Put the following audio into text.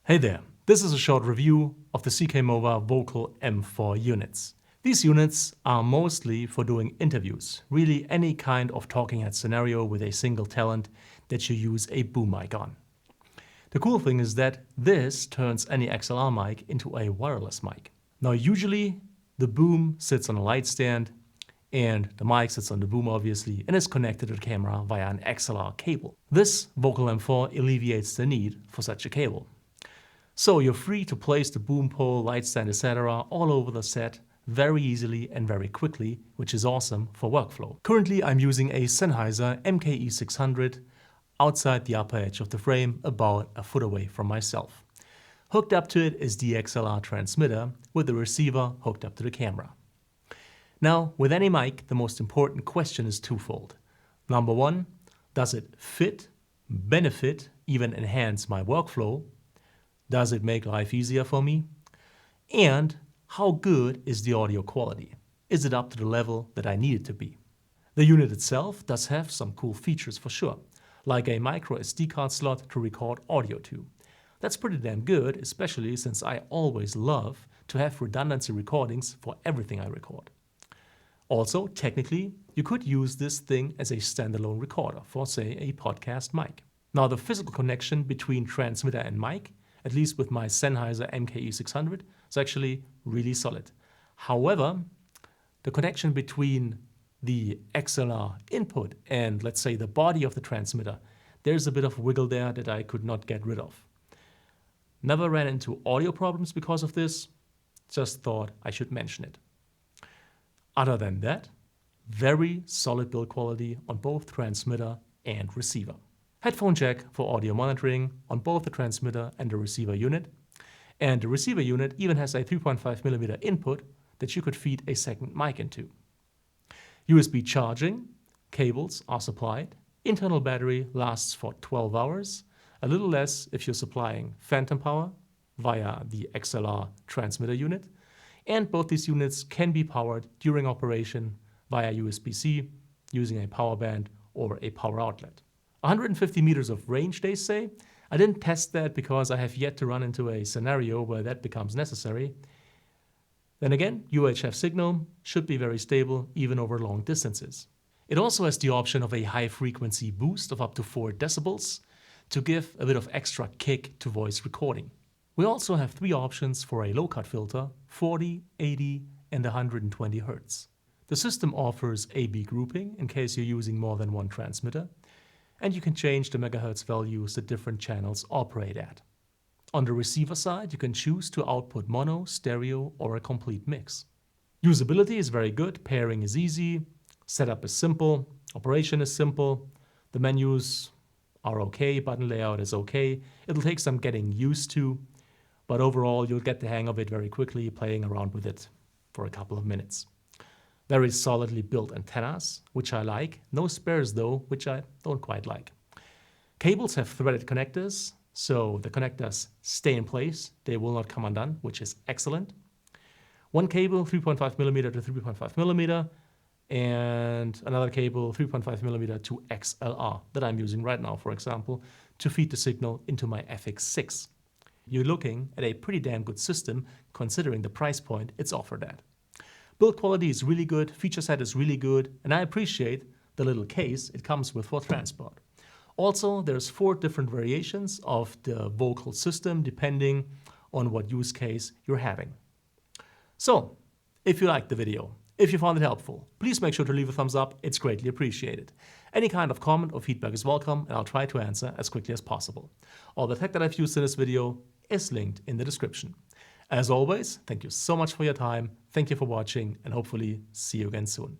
Hey there, this is a short review of the CKMOVA Vocal M3 Units. These units are mostly for doing interviews, really any kind of talking head scenario with a single talent that you use a boom mic on. The cool thing is that this turns any XLR mic into a wireless mic. Now usually the boom sits on a light stand and the mic sits on the boom obviously and is connected to the camera via an XLR cable. This Vocal M3 alleviates the need for such a cable. So you're free to place the boom pole, light stand, etc. all over the set very easily and very quickly, which is awesome for workflow. Currently I'm using a Sennheiser MKE600 outside the upper edge of the frame, about a foot away from myself. Hooked up to it is the XLR transmitter with the receiver hooked up to the camera. Now, with any mic, the most important question is twofold. Number one, does it fit, benefit, even enhance my workflow? Does it make life easier for me? And how good is the audio quality? Is it up to the level that I need it to be? The unit itself does have some cool features for sure, like a micro SD card slot to record audio to. That's pretty damn good, especially since I always love to have redundancy recordings for everything I record. Also, technically, you could use this thing as a standalone recorder for, say, a podcast mic. Now, the physical connection between transmitter and mic, at least with my Sennheiser MKE600, is actually really solid. However, the connection between the XLR input and, let's say, the body of the transmitter, there's a bit of wiggle there that I could not get rid of. Never ran into audio problems because of this, just thought I should mention it. Other than that, very solid build quality on both transmitter and receiver. Headphone jack for audio monitoring on both the transmitter and the receiver unit. And the receiver unit even has a 3.5mm input that you could feed a second mic into. USB charging cables are supplied. Internal battery lasts for 12 hours, a little less if you're supplying phantom power via the XLR transmitter unit. And both these units can be powered during operation via USB-C using a power band or a power outlet. 150 meters of range, they say. I didn't test that because I have yet to run into a scenario where that becomes necessary. Then again, UHF signal should be very stable even over long distances. It also has the option of a high frequency boost of up to 4 decibels to give a bit of extra kick to voice recording. We also have 3 options for a low cut filter, 40, 80 and 120 Hz. The system offers A/B grouping in case you're using more than one transmitter, and you can change the megahertz values that different channels operate at. On the receiver side, you can choose to output mono, stereo or a complete mix. Usability is very good, pairing is easy, setup is simple, operation is simple, the menus are okay, button layout is okay. It'll take some getting used to, but overall you'll get the hang of it very quickly playing around with it for a couple of minutes. Very solidly built antennas, which I like. No spares though, which I don't quite like. Cables have threaded connectors, so the connectors stay in place. They will not come undone, which is excellent. One cable, 3.5mm to 3.5mm, and another cable, 3.5mm to XLR, that I'm using right now, for example, to feed the signal into my FX6. You're looking at a pretty damn good system considering the price point it's offered at. Build quality is really good, feature set is really good, and I appreciate the little case it comes with for transport. Also, there's 4 different variations of the vocal system depending on what use case you're having. So, if you liked the video, if you found it helpful, please make sure to leave a thumbs up, it's greatly appreciated. Any kind of comment or feedback is welcome, and I'll try to answer as quickly as possible. All the tech that I've used in this video is linked in the description. As always, thank you so much for your time, thank you for watching, and hopefully see you again soon.